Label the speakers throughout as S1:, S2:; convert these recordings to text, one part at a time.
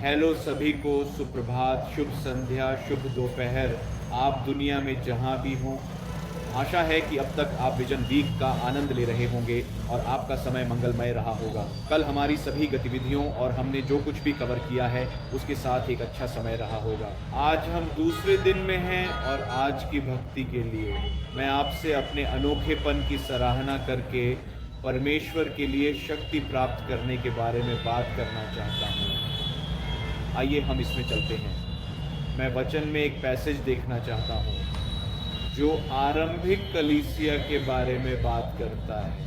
S1: Hello सभी को, सुप्रभात, शुभ संध्या, शुभ दोपहर। आप दुनिया में जहां भी हों, आशा है कि अब तक आप विजन वीक का आनंद ले रहे होंगे और आपका समय मंगलमय रहा होगा। कल हमारी सभी गतिविधियों और हमने जो कुछ भी कवर किया है उसके साथ एक अच्छा समय रहा होगा। आज हम दूसरे दिन में हैं और आज की भक्ति के लिए मैं आपसे अपने अनोखेपन की सराहना करके परमेश्वर के लिए शक्ति प्राप्त करने के बारे में बात करना चाहता हूँ। आइए हम इसमें चलते हैं। मैं वचन में एक पैसेज देखना चाहता हूँ जो आरंभिक कलीसिया के बारे में बात करता है।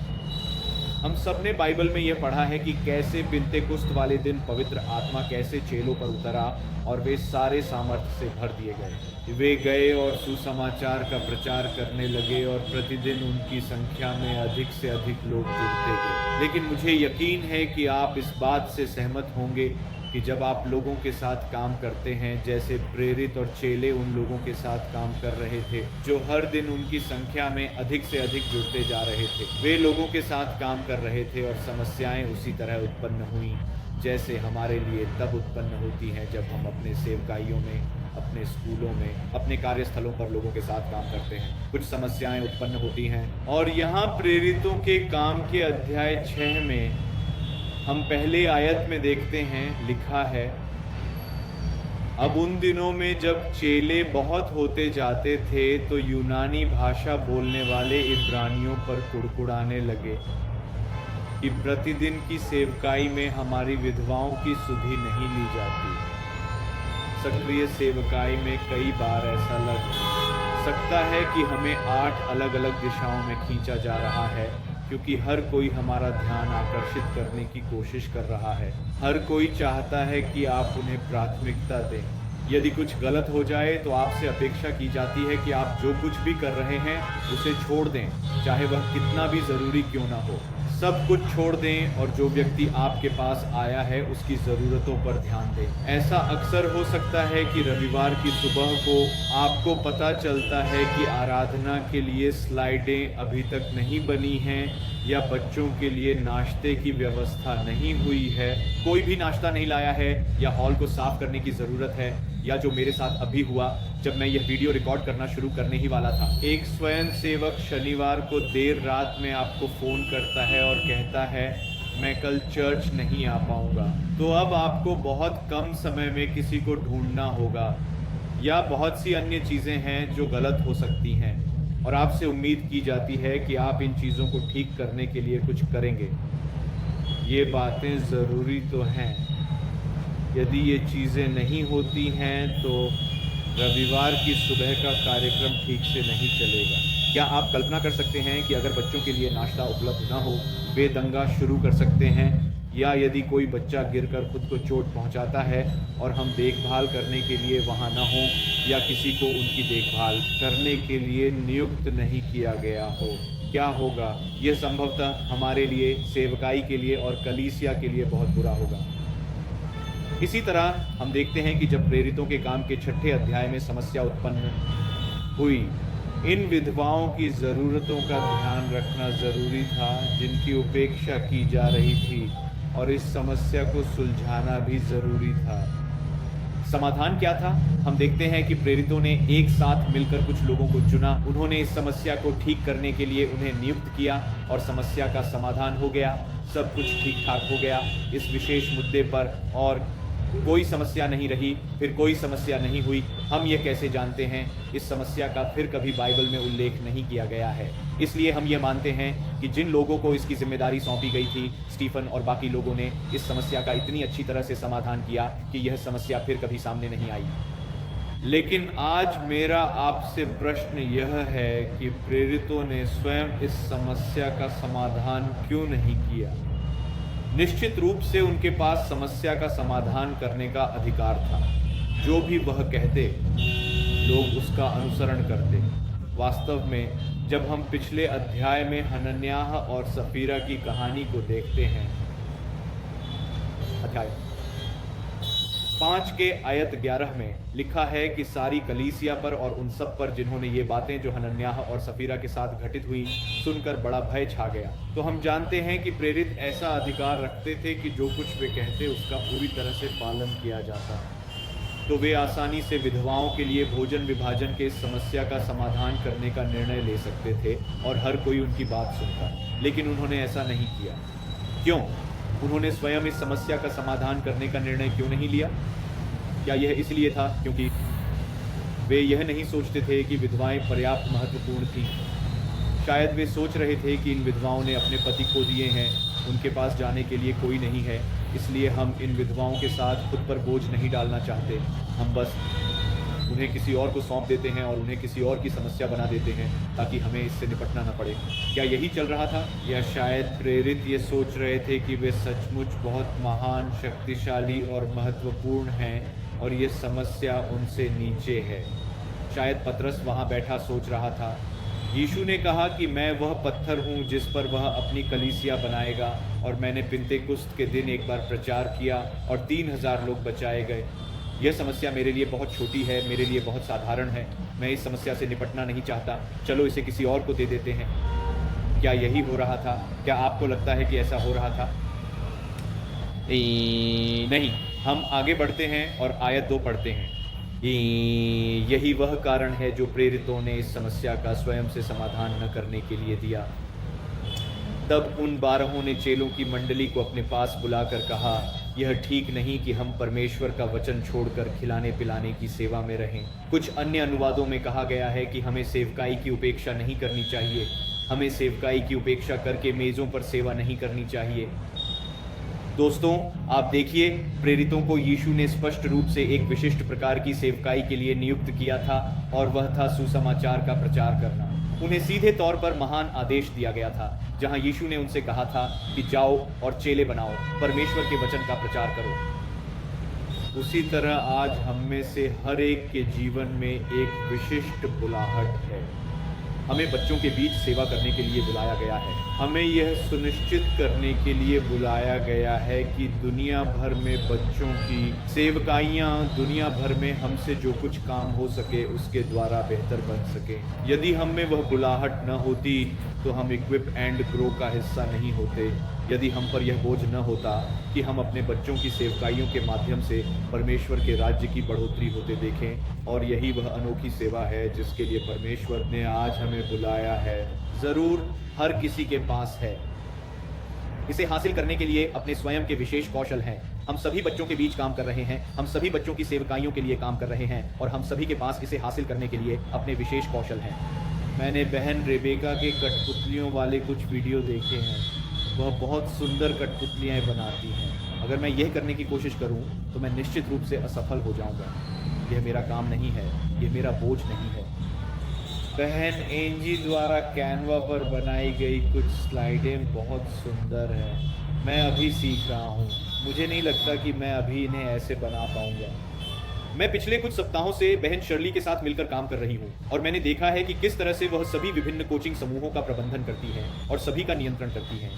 S1: हम सब ने बाइबल में यह पढ़ा है कि कैसे पिंतेकुस्त वाले दिन पवित्र आत्मा कैसे चेलों पर उतरा और वे सारे सामर्थ्य से भर दिए गए। वे गए और सुसमाचार का प्रचार करने लगे और प्रतिदिन उनकी संख्या में अधिक से अधिक लोग जुड़ते गए। लेकिन मुझे यकीन है कि आप इस बात से सहमत होंगे कि जब आप लोगों के साथ काम करते हैं, जैसे प्रेरित और चेले उन लोगों के साथ काम कर रहे थे जो हर दिन उनकी संख्या में अधिक से अधिक जुड़ते जा रहे थे, वे लोगों के साथ काम कर रहे थे और समस्याएं उसी तरह उत्पन्न हुई जैसे हमारे लिए तब उत्पन्न होती हैं जब हम अपने सेवकाइयों में, अपने स्कूलों में, अपने कार्यस्थलों पर लोगों के साथ काम करते हैं। कुछ समस्याएं उत्पन्न होती हैं और यहाँ प्रेरितों के काम के अध्याय 6 में हम पहले आयत में देखते हैं, लिखा है, अब उन दिनों में जब चेले बहुत होते जाते थे तो यूनानी भाषा बोलने वाले इब्रानियों पर कुड़कुड़ाने लगे कि प्रतिदिन की सेवकाई में हमारी विधवाओं की सुधि नहीं ली जाती। सक्रिय सेवकाई में कई बार ऐसा लग सकता है कि हमें 8 अलग अलग दिशाओं में खींचा जा रहा है, क्योंकि हर कोई हमारा ध्यान आकर्षित करने की कोशिश कर रहा है। हर कोई चाहता है कि आप उन्हें प्राथमिकता दें। यदि कुछ गलत हो जाए तो आपसे अपेक्षा की जाती है कि आप जो कुछ भी कर रहे हैं उसे छोड़ दें, चाहे वह कितना भी ज़रूरी क्यों ना हो। सब कुछ छोड़ दें और जो व्यक्ति आपके पास आया है उसकी ज़रूरतों पर ध्यान दें। ऐसा अक्सर हो सकता है कि रविवार की सुबह को आपको पता चलता है कि आराधना के लिए स्लाइडें अभी तक नहीं बनी हैं या बच्चों के लिए नाश्ते की व्यवस्था नहीं हुई है, कोई भी नाश्ता नहीं लाया है या हॉल को साफ करने की ज़रूरत है, या जो मेरे साथ अभी हुआ जब मैं यह वीडियो रिकॉर्ड करना शुरू करने ही वाला था। एक स्वयं सेवक शनिवार को देर रात में आपको फ़ोन करता है और कहता है, मैं कल चर्च नहीं आ पाऊँगा। तो अब आपको बहुत कम समय में किसी को ढूंढना होगा, या बहुत सी अन्य चीज़ें हैं जो गलत हो सकती हैं और आपसे उम्मीद की जाती है कि आप इन चीज़ों को ठीक करने के लिए कुछ करेंगे। ये बातें ज़रूरी तो हैं। यदि ये चीज़ें नहीं होती हैं तो रविवार की सुबह का कार्यक्रम ठीक से नहीं चलेगा। क्या आप कल्पना कर सकते हैं कि अगर बच्चों के लिए नाश्ता उपलब्ध ना हो, वे दंगा शुरू कर सकते हैं, या यदि कोई बच्चा गिरकर खुद को चोट पहुंचाता है और हम देखभाल करने के लिए वहां ना हो, या किसी को उनकी देखभाल करने के लिए नियुक्त नहीं किया गया हो, क्या होगा? यह संभवतः हमारे लिए, सेवकाई के लिए और कलीसिया के लिए बहुत बुरा होगा। इसी तरह हम देखते हैं कि जब प्रेरितों के काम के 6ठे अध्याय में समस्या उत्पन्न हुई, इन विधवाओं की ज़रूरतों का ध्यान रखना ज़रूरी था जिनकी उपेक्षा की जा रही थी, और इस समस्या को सुलझाना भी ज़रूरी था। समाधान क्या था? हम देखते हैं कि प्रेरितों ने एक साथ मिलकर कुछ लोगों को चुना। उन्होंने इस समस्या को ठीक करने के लिए उन्हें नियुक्त किया और समस्या का समाधान हो गया। सब कुछ ठीक ठाक हो गया इस विशेष मुद्दे पर, और कोई समस्या नहीं रही, फिर कोई समस्या नहीं हुई। हम ये कैसे जानते हैं? इस समस्या का फिर कभी बाइबल में उल्लेख नहीं किया गया है। इसलिए हम ये मानते हैं कि जिन लोगों को इसकी जिम्मेदारी सौंपी गई थी, स्टीफन और बाकी लोगों ने इस समस्या का इतनी अच्छी तरह से समाधान किया कि यह समस्या फिर कभी सामने नहीं आई। लेकिन आज मेरा आपसे प्रश्न यह है कि प्रेरितों ने स्वयं इस समस्या का समाधान क्यों नहीं किया? निश्चित रूप से उनके पास समस्या का समाधान करने का अधिकार था। जो भी वह कहते, लोग उसका अनुसरण करते। वास्तव में जब हम पिछले अध्याय में हनन्याह और सफीरा की कहानी को देखते हैं, अध्याय 5 के आयत 11 में लिखा है कि सारी कलीसिया पर और उन सब पर जिन्होंने ये बातें जो हनन्याह और सफीरा के साथ घटित हुई सुनकर बड़ा भय छा गया। तो हम जानते हैं कि प्रेरित ऐसा अधिकार रखते थे कि जो कुछ वे कहते उसका पूरी तरह से पालन किया जाता। तो वे आसानी से विधवाओं के लिए भोजन विभाजन के इस समस्या का समाधान करने का निर्णय ले सकते थे और हर कोई उनकी बात सुनता, लेकिन उन्होंने ऐसा नहीं किया। क्यों? उन्होंने स्वयं इस समस्या का समाधान करने का निर्णय क्यों नहीं लिया? क्या यह इसलिए था क्योंकि वे यह नहीं सोचते थे कि विधवाएं पर्याप्त महत्वपूर्ण थीं? शायद वे सोच रहे थे कि इन विधवाओं ने अपने पति खो दिए हैं, उनके पास जाने के लिए कोई नहीं है, इसलिए हम इन विधवाओं के साथ खुद पर बोझ नहीं डालना चाहते। हम बस उन्हें किसी और को सौंप देते हैं और उन्हें किसी और की समस्या बना देते हैं ताकि हमें इससे निपटना न पड़े। क्या यही चल रहा था? या शायद प्रेरित ये सोच रहे थे कि वे सचमुच बहुत महान, शक्तिशाली और महत्वपूर्ण हैं और ये समस्या उनसे नीचे है। शायद पतरस वहाँ बैठा सोच रहा था, यीशु ने कहा कि मैं वह पत्थर हूँ जिस पर वह अपनी कलीसिया बनाएगा, और मैंने पिन्तेकुस्त के दिन एक बार प्रचार किया और 3000 लोग बचाए गए। यह समस्या मेरे लिए बहुत छोटी है, मेरे लिए बहुत साधारण है, मैं इस समस्या से निपटना नहीं चाहता, चलो इसे किसी और को दे देते हैं। क्या यही हो रहा था? क्या आपको लगता है कि ऐसा हो रहा था? नहीं। हम आगे बढ़ते हैं और आयत 2 पढ़ते हैं। यही वह कारण है जो प्रेरितों ने इस समस्या का स्वयं से समाधान न करने के लिए दिया। तब उन 12 ने चेलों की मंडली को अपने पास बुलाकर कहा, यह ठीक नहीं कि हम परमेश्वर का वचन छोड़कर खिलाने पिलाने की सेवा में रहें। कुछ अन्य अनुवादों में कहा गया है कि हमें सेवकाई की उपेक्षा नहीं करनी चाहिए। हमें सेवकाई की उपेक्षा करके मेज़ों पर सेवा नहीं करनी चाहिए। दोस्तों, आप देखिए, प्रेरितों को यीशु ने स्पष्ट रूप से एक विशिष्ट प्रकार की सेवकाई के लिए नियुक्त किया था, और वह था सुसमाचार का प्रचार करना। उन्हें सीधे तौर पर महान आदेश दिया गया था, जहां यीशु ने उनसे कहा था कि जाओ और चेले बनाओ, परमेश्वर के वचन का प्रचार करो। उसी तरह आज हम में से हर एक के जीवन में एक विशिष्ट बुलाहट है। हमें बच्चों के बीच सेवा करने के लिए बुलाया गया है। हमें यह सुनिश्चित करने के लिए बुलाया गया है कि दुनिया भर में बच्चों की सेवकाइयाँ, दुनिया भर में हमसे जो कुछ काम हो सके उसके द्वारा बेहतर बन सके। यदि हम में वह बुलाहट न होती तो हम इक्विप एंड ग्रो का हिस्सा नहीं होते। यदि हम पर यह बोझ न होता कि हम अपने बच्चों की सेवकाइयों के माध्यम से परमेश्वर के राज्य की बढ़ोतरी होते देखें, और यही वह अनोखी सेवा है जिसके लिए परमेश्वर ने आज हमें बुलाया है। ज़रूर हर किसी के पास है। इसे हासिल करने के लिए अपने स्वयं के विशेष कौशल हैं। हम सभी बच्चों के बीच काम कर रहे हैं, हम सभी बच्चों की सेवकाइयों के लिए काम कर रहे हैं, और हम सभी के पास इसे हासिल करने के लिए अपने विशेष कौशल हैं। मैंने बहन रेबेका के कठपुतलियों वाले कुछ वीडियो देखे हैं। वह बहुत सुंदर कठपुतलियाँ बनाती हैं। अगर मैं यह करने की कोशिश करूं तो मैं निश्चित रूप से असफल हो जाऊंगा। यह मेरा काम नहीं है, यह मेरा बोझ नहीं है। बहन एंजी द्वारा कैनवा पर बनाई गई कुछ स्लाइडें बहुत सुंदर हैं। मैं अभी सीख रहा हूं। मुझे नहीं लगता कि मैं अभी इन्हें ऐसे बना पाऊंगा। मैं पिछले कुछ सप्ताहों से बहन शर्ली के साथ मिलकर काम कर रही हूं, और मैंने देखा है कि किस तरह से वह सभी विभिन्न कोचिंग समूहों का प्रबंधन करती हैं और सभी का नियंत्रण करती हैं।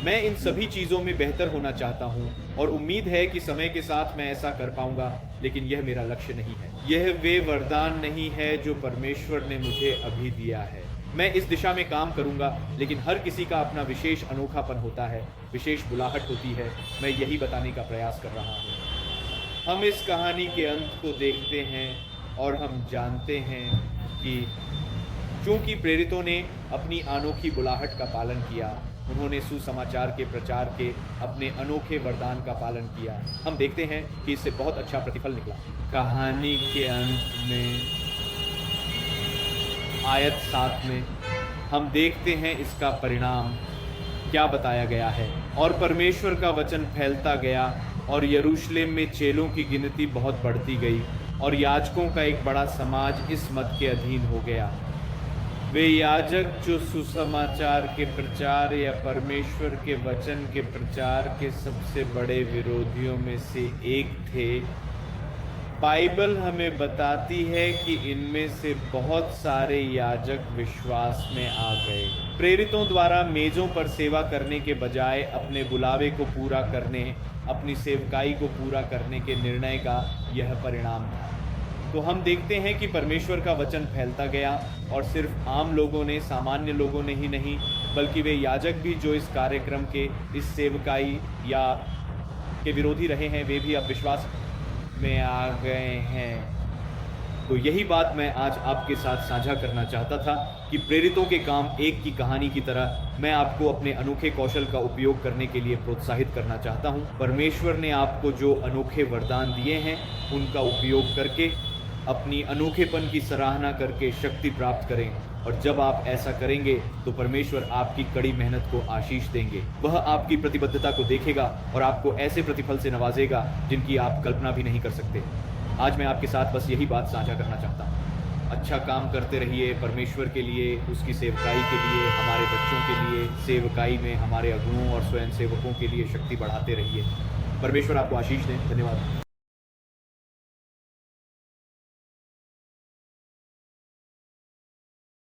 S1: मैं इन सभी चीज़ों में बेहतर होना चाहता हूं, और उम्मीद है कि समय के साथ मैं ऐसा कर पाऊंगा, लेकिन यह मेरा लक्ष्य नहीं है। यह वे वरदान नहीं है जो परमेश्वर ने मुझे अभी दिया है। मैं इस दिशा में काम करूंगा, लेकिन हर किसी का अपना विशेष अनोखापन होता है, विशेष बुलाहट होती है। मैं यही बताने का प्रयास कर रहा हूँ। हम इस कहानी के अंत को देखते हैं और हम जानते हैं कि चूंकि प्रेरितों ने अपनी अनोखी बुलाहट का पालन किया, उन्होंने सुसमाचार के प्रचार के अपने अनोखे वरदान का पालन किया, हम देखते हैं कि इससे बहुत अच्छा प्रतिफल निकला। कहानी के अंत में आयत 7 में हम देखते हैं इसका परिणाम क्या बताया गया है। और परमेश्वर का वचन फैलता गया और यरूशलेम में चेलों की गिनती बहुत बढ़ती गई, और याजकों का एक बड़ा समाज इस मत के अधीन हो गया। वे याजक जो सुसमाचार के प्रचार या परमेश्वर के वचन के प्रचार के सबसे बड़े विरोधियों में से एक थे, बाइबल हमें बताती है कि इनमें से बहुत सारे याजक विश्वास में आ गए। प्रेरितों द्वारा मेजों पर सेवा करने के बजाय अपने बुलावे को पूरा करने, अपनी सेवकाई को पूरा करने के निर्णय का यह परिणाम था। तो हम देखते हैं कि परमेश्वर का वचन फैलता गया और सिर्फ आम लोगों ने, सामान्य लोगों ने ही नहीं, बल्कि वे याजक भी जो इस कार्यक्रम के, इस सेवकाई या के विरोधी रहे हैं, वे भी अब विश्वास में आ गए हैं। तो यही बात मैं आज आपके साथ साझा करना चाहता था कि प्रेरितों के काम एक की कहानी की तरह मैं आपको अपने अनोखे कौशल का उपयोग करने के लिए प्रोत्साहित करना चाहता हूं। परमेश्वर ने आपको जो अनोखे वरदान दिए हैं, उनका उपयोग करके अपनी अनोखेपन की सराहना करके शक्ति प्राप्त करें, और जब आप ऐसा करेंगे तो परमेश्वर आपकी कड़ी मेहनत को आशीष देंगे। वह आपकी प्रतिबद्धता को देखेगा और आपको ऐसे प्रतिफल से नवाजेगा जिनकी आप कल्पना भी नहीं कर सकते। आज मैं आपके साथ बस यही बात साझा करना चाहता हूँ। अच्छा काम करते रहिए परमेश्वर के लिए, उसकी सेवकाई के लिए, हमारे बच्चों के लिए, सेवकाई में हमारे अगुओं और स्वयं सेवकों के लिए शक्ति बढ़ाते रहिए। परमेश्वर आपको आशीष दें। धन्यवाद।